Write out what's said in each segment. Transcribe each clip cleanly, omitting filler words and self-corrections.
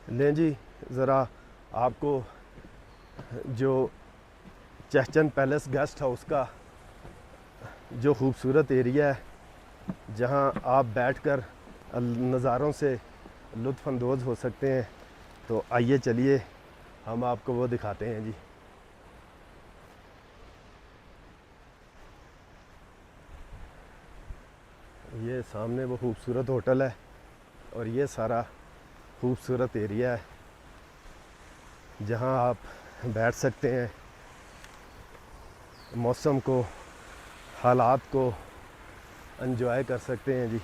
लें जी, ज़रा आपको जो चहचन पैलेस गेस्ट हाउस का जो खूबसूरत एरिया है, जहां आप बैठकर नज़ारों से लुत्फ़अंदोज़ हो सकते हैं, तो आइए चलिए हम आपको वो दिखाते हैं जी। ये सामने वो खूबसूरत होटल है और ये सारा खूबसूरत एरिया है जहां आप बैठ सकते हैं, मौसम को, हालात को एंजॉय कर सकते हैं जी।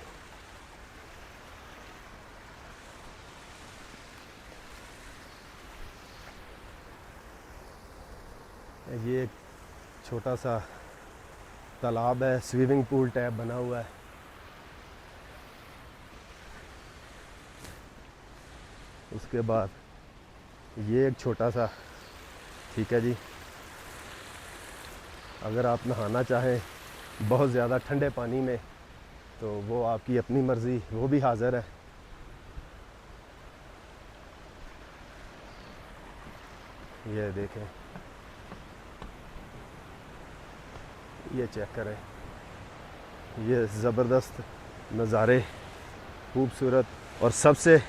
ये एक छोटा सा तालाब है, स्विमिंग पूल टाइप बना हुआ है। उसके बाद ये एक छोटा सा, ठीक है जी, अगर आप नहाना चाहें बहुत ज़्यादा ठंडे पानी में तो वो आपकी अपनी मर्ज़ी, वो भी हाज़िर है। ये देखें, ये चेक करें, ये ज़बरदस्त नज़ारे, खूबसूरत। और सबसे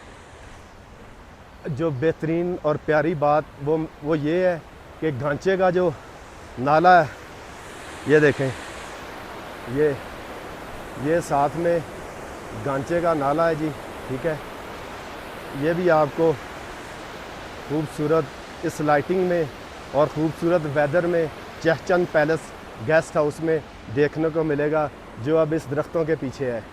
जो बेहतरीन और प्यारी बात वो ये है कि घांचे का जो नाला है, ये देखें, ये साथ में गांचे का नाला है जी, ठीक है। ये भी आपको खूबसूरत इस लाइटिंग में और ख़ूबसूरत वेदर में चहचन पैलेस गेस्ट हाउस में देखने को मिलेगा, जो अब इस दरख्तों के पीछे है।